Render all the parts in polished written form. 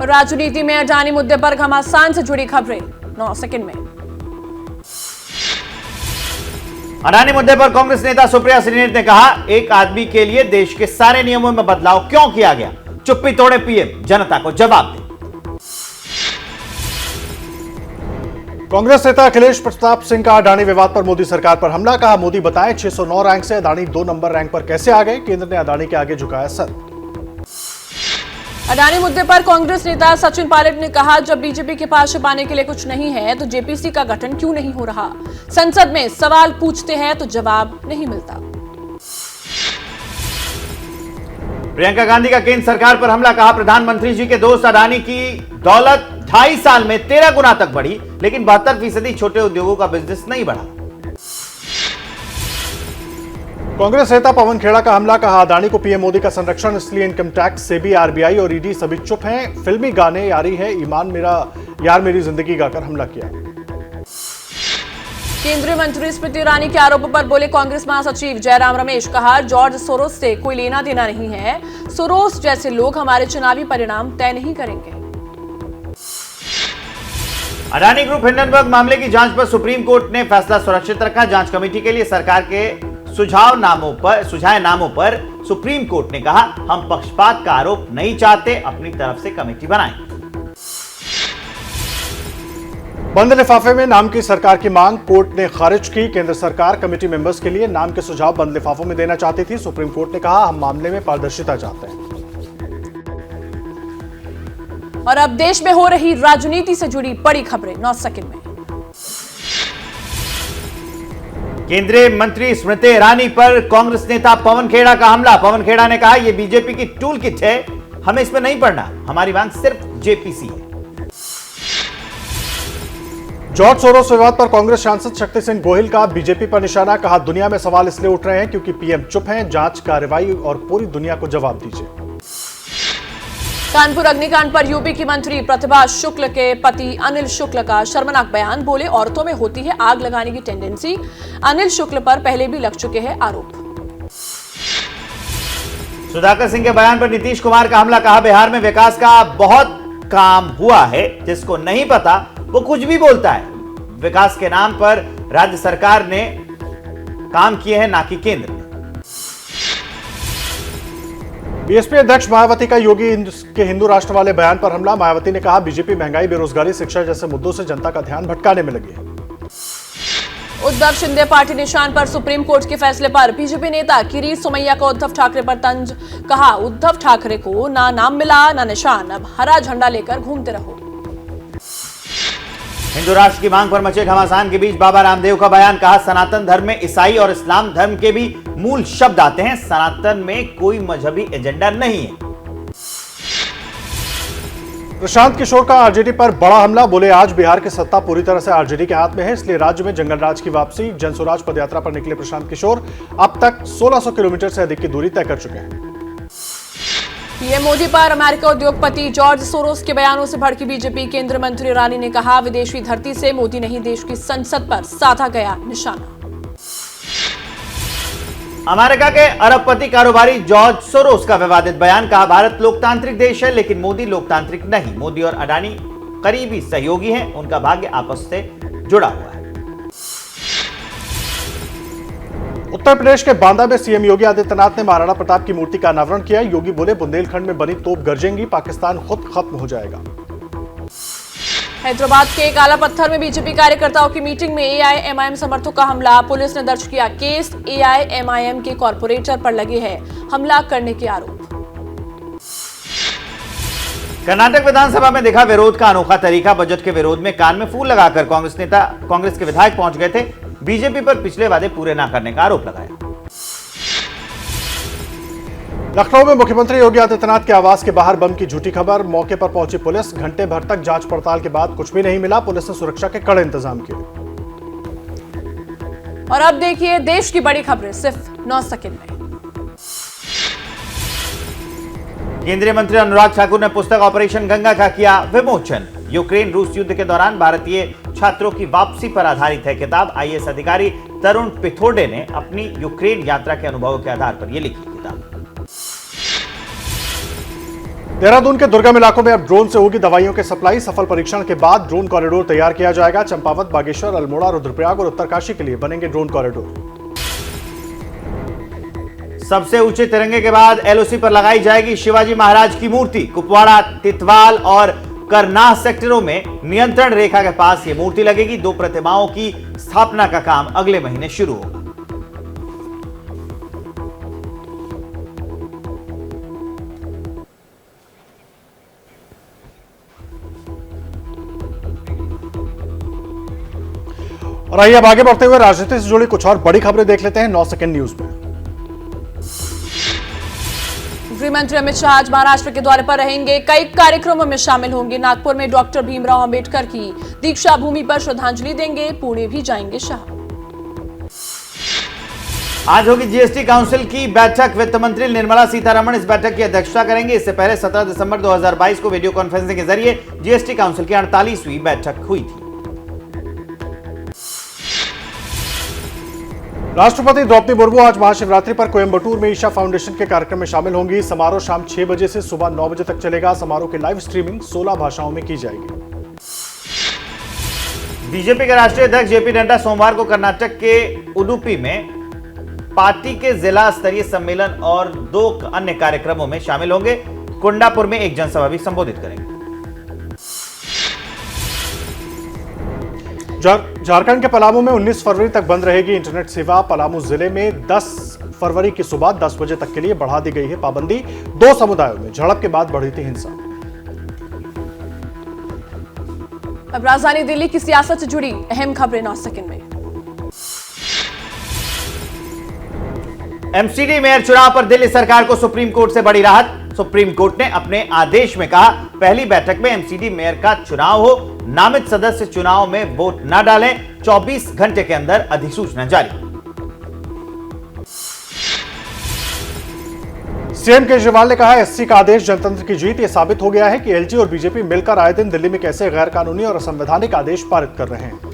राजनीति में अडानी मुद्दे पर घमासान से जुड़ी खबरें 9 सेकंड में। अडानी मुद्दे पर कांग्रेस नेता सुप्रिया श्रीनेत ने कहा, एक आदमी के लिए देश के सारे नियमों में बदलाव क्यों किया गया? चुप्पी तोड़े पीएम, जनता को जवाब दे। कांग्रेस नेता अखिलेश प्रताप सिंह का अडानी विवाद पर मोदी सरकार पर हमला। कहा, मोदी बताएं 609 रैंक से अडानी 2 नंबर रैंक पर कैसे आ गए? केंद्र ने अडानी के आगे झुकाया सर। अडानी मुद्दे पर कांग्रेस नेता सचिन पायलट ने कहा, जब बीजेपी के पास छिपाने के लिए कुछ नहीं है तो जेपीसी का गठन क्यों नहीं हो रहा? संसद में सवाल पूछते हैं तो जवाब नहीं मिलता। प्रियंका गांधी का केंद्र सरकार पर हमला। कहा, प्रधानमंत्री जी के दोस्त अडानी की दौलत 2.5 साल में 13 गुना तक बढ़ी, लेकिन 72% छोटे उद्योगों का बिजनेस नहीं बढ़ा। कांग्रेस नेता पवन खेड़ा का हमला। कहा, अडानी को पीएम मोदी का संरक्षण, इसलिए इनकम टैक्स, सेबी, आरबीआई और ईडी सभी चुप हैं। फिल्मी गाने यारी है ईमान मेरा यार मेरी जिंदगी गाकर हमला किया। केंद्रीय मंत्री स्मृति ईरानी के आरोपों पर बोले कांग्रेस महासचिव जयराम रमेश। कहा, जॉर्ज सोरोस से कोई लेना देना नहीं है। सोरोस जैसे लोग हमारे चुनावी परिणाम तय नहीं करेंगे। अडानी ग्रुप हिंडनबर्ग मामले की जांच पर सुप्रीम कोर्ट ने फैसला सुरक्षित रखा। जांच कमेटी के लिए सरकार के सुझाए नामों पर सुप्रीम कोर्ट ने कहा, हम पक्षपात का आरोप नहीं चाहते, अपनी तरफ से कमेटी बनाएं। बंद लिफाफे में नाम की सरकार की मांग कोर्ट ने खारिज की। केंद्र सरकार कमेटी मेंबर्स के लिए नाम के सुझाव बंद लिफाफों में देना चाहती थी। सुप्रीम कोर्ट ने कहा, हम मामले में पारदर्शिता चाहते हैं। और अब देश में हो रही राजनीति से जुड़ी बड़ी खबरें 9 सेकंड में। केंद्रीय मंत्री स्मृति ईरानी पर कांग्रेस नेता पवन खेड़ा का हमला। पवन खेड़ा ने कहा, यह बीजेपी की टूल किट है, हमें इसमें नहीं पड़ना, हमारी मांग सिर्फ जेपीसी है। जॉर्ज सोरोस विवाद पर कांग्रेस सांसद शक्ति सिंह गोहिल का बीजेपी पर निशाना। कहा, दुनिया में सवाल इसलिए उठ रहे हैं क्योंकि पीएम चुप हैं, जांच कार्रवाई और पूरी दुनिया को जवाब दीजिए। कानपुर अग्निकांड पर यूपी की मंत्री प्रतिभा शुक्ल के पति अनिल शुक्ल का शर्मनाक बयान। बोले, औरतों में होती है आग लगाने की टेंडेंसी। अनिल शुक्ल पर पहले भी लग चुके हैं आरोप। सुधाकर सिंह के बयान पर नीतीश कुमार का हमला। कहा, बिहार में विकास का बहुत काम हुआ है, जिसको नहीं पता वो कुछ भी बोलता है। विकास के नाम पर राज्य सरकार ने काम किए हैं, ना कि केंद्र ने। बीएसपी अध्यक्ष मायावती का योगी के हिंदू राष्ट्र वाले बयान पर हमला। मायावती ने कहा, बीजेपी महंगाई, बेरोजगारी, शिक्षा जैसे मुद्दों से जनता का ध्यान भटकाने में लगी है। उद्धव शिंदे पार्टी निशान पर सुप्रीम कोर्ट के फैसले पर बीजेपी नेता किरीट सोमैया का उद्धव ठाकरे पर तंज। कहा, उद्धव ठाकरे को ना नाम मिला ना निशान, अब हरा झंडा लेकर घूमते रहो। हिंदू राष्ट्र की मांग पर मचे घमासान के बीच बाबा रामदेव का बयान। कहा, सनातन धर्म में ईसाई और इस्लाम धर्म के भी मूल शब्द आते हैं, सनातन में कोई मजहबी एजेंडा नहीं है। प्रशांत किशोर का आरजेडी पर बड़ा हमला। बोले, आज बिहार की सत्ता पूरी तरह से आरजेडी के हाथ में है, इसलिए राज्य में जंगल राज की वापसी। जनसुराज पदयात्रा पर निकले प्रशांत किशोर अब तक 1600 किलोमीटर से अधिक की दूरी तय कर चुके हैं। पीएम मोदी पर अमेरिका उद्योगपति जॉर्ज सोरोस के बयानों से भड़की बीजेपी। केंद्रीय मंत्री ईरानी ने कहा, विदेशी धरती से मोदी नहीं, देश की संसद पर साधा गया निशाना। अमेरिका के अरबपति कारोबारी जॉर्ज सोरोस का विवादित बयान। कहा, भारत लोकतांत्रिक देश है, लेकिन मोदी लोकतांत्रिक नहीं। मोदी और अडानी करीबी सहयोगी हैं, उनका भाग्य आपस से जुड़ा हुआ है। उत्तर प्रदेश के बांदा में सीएम योगी आदित्यनाथ ने महाराणा प्रताप की मूर्ति का अनावरण किया। योगी बोले, बुंदेलखंड में बनी तोप गरजेंगी, पाकिस्तान खुद खत्म हो जाएगा। हैदराबाद के काला पत्थर में बीजेपी कार्यकर्ताओं की मीटिंग में एआईएमआईएम समर्थकों का हमला। पुलिस ने दर्ज किया केस। एआईएमआईएम के कॉर्पोरेटर पर लगे हैं हमला करने के आरोप। कर्नाटक विधानसभा में दिखा विरोध का अनोखा तरीका। बजट के विरोध में कान में फूल लगाकर कांग्रेस के विधायक पहुंच गए थे। बीजेपी पर पिछले वादे पूरे न करने का आरोप लगाया। लखनऊ में मुख्यमंत्री योगी आदित्यनाथ के आवास के बाहर बम की झूठी खबर। मौके पर पहुंची पुलिस। घंटे भर तक जांच पड़ताल के बाद कुछ भी नहीं मिला। पुलिस ने सुरक्षा के कड़े इंतजाम किए। और अब देखिए देश की बड़ी खबरें सिर्फ 9 सेकंड में। केंद्रीय मंत्री अनुराग ठाकुर ने पुस्तक ऑपरेशन गंगा का किया विमोचन। यूक्रेन रूस युद्ध के दौरान भारतीय छात्रों की वापसी पर आधारित है किताब। आईएएस अधिकारी तरुण पिथोडे ने अपनी यूक्रेन यात्रा के अनुभवों के आधार पर यह लिखी किताब। देहरादून के दुर्गम इलाकों में अब ड्रोन से होगी दवाइयों की सप्लाई। सफल परीक्षण के बाद ड्रोन कॉरिडोर तैयार किया जाएगा। चंपावत, बागेश्वर, अल्मोड़ा, रुद्रप्रयाग और उत्तरकाशी के लिए बनेंगे ड्रोन कॉरिडोर। सबसे ऊंचे तिरंगे के बाद एलओसी पर लगाई जाएगी शिवाजी महाराज की मूर्ति। कुपवाड़ा, तितवाल और करनाह सेक्टरों में नियंत्रण रेखा के पास यह मूर्ति लगेगी। 2 प्रतिमाओं की स्थापना का काम अगले महीने शुरू होगा। और आइए अब आगे बढ़ते हुए राजनीति से जुड़ी कुछ और बड़ी खबरें देख लेते हैं 9 सेकंड न्यूज में। गृह मंत्री अमित शाह आज महाराष्ट्र के दौरे पर रहेंगे। कई कार्यक्रमों में शामिल होंगे। नागपुर में डॉक्टर भीमराव अंबेडकर की दीक्षा भूमि पर श्रद्धांजलि देंगे। पुणे भी जाएंगे शाह। आज होगी जीएसटी काउंसिल की बैठक। वित्त मंत्री निर्मला सीतारमण इस बैठक की अध्यक्षता करेंगे। इससे पहले 17 दिसंबर 2022 को वीडियो कॉन्फ्रेंसिंग के जरिए जीएसटी काउंसिल की 48वीं बैठक हुई थी। राष्ट्रपति द्रौपदी मुर्मू आज महाशिवरात्रि पर कोयंबटूर में ईशा फाउंडेशन के कार्यक्रम में शामिल होंगी। समारोह शाम 6 बजे से सुबह 9 बजे तक चलेगा। समारोह की लाइव स्ट्रीमिंग 16 भाषाओं में की जाएगी। बीजेपी के राष्ट्रीय अध्यक्ष जेपी नड्डा सोमवार को कर्नाटक के उडुपी में पार्टी के जिला स्तरीय सम्मेलन और 2 अन्य कार्यक्रमों में शामिल होंगे। कुंडापुर में एक जनसभा भी संबोधित करेंगे। झारखंड के पलामू में 19 फरवरी तक बंद रहेगी इंटरनेट सेवा। पलामू जिले में 10 फरवरी की सुबह 10 बजे तक के लिए बढ़ा दी गई है पाबंदी। 2 समुदायों में झड़प के बाद बढ़ी थी हिंसा। अब राजधानी दिल्ली की सियासत से जुड़ी अहम खबरें 9 सेकंड में। एमसीडी मेयर चुनाव पर दिल्ली सरकार को सुप्रीम कोर्ट से बड़ी राहत। सुप्रीम कोर्ट ने अपने आदेश में कहा, पहली बैठक में एमसीडी मेयर का चुनाव हो, नामित सदस्य चुनाव में वोट न डालें, 24 घंटे के अंदर अधिसूचना जारी। सीएम केजरीवाल ने कहा, एससी का आदेश जनतंत्र की जीत। यह साबित हो गया है कि एलजी और बीजेपी मिलकर आए दिन दिल्ली में कैसे गैर कानूनी और असंवैधानिक आदेश पारित कर रहे हैं।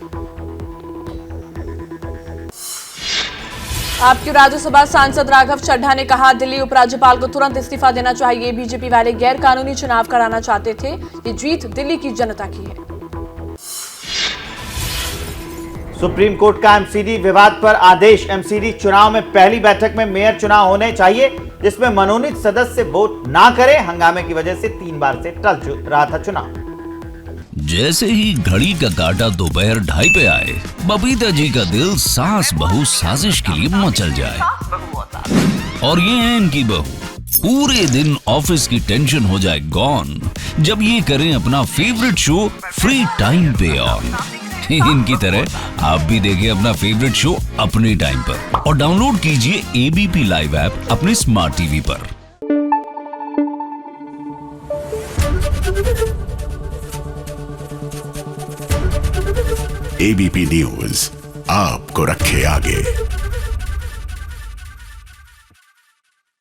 आपके राज्यसभा सांसद राघव चड्ढा ने कहा, दिल्ली उपराज्यपाल को तुरंत इस्तीफा देना चाहिए। बीजेपी वाले गैर कानूनी चुनाव कराना चाहते थे। ये जीत दिल्ली की जनता की है। सुप्रीम कोर्ट का एमसीडी विवाद पर आदेश। एमसीडी चुनाव में पहली बैठक में मेयर चुनाव होने चाहिए, जिसमें मनोनीत सदस्य वोट ना करे। हंगामे की वजह से 3 बार से टल रहा था चुनाव। जैसे ही घड़ी का काटा दोपहर 2:30 पे आए, बबीता जी का दिल सास बहू साजिश के लिए मचल जाए। और ये है इनकी बहू, पूरे दिन ऑफिस की टेंशन हो जाए गॉन जब ये करें अपना फेवरेट शो फ्री टाइम पे ऑन। इनकी तरह आप भी देखिए अपना फेवरेट शो अपने टाइम पर और डाउनलोड कीजिए एबीपी लाइव ऐप अपने स्मार्ट टीवी पर। एबीपी न्यूज आपको रखे आगे।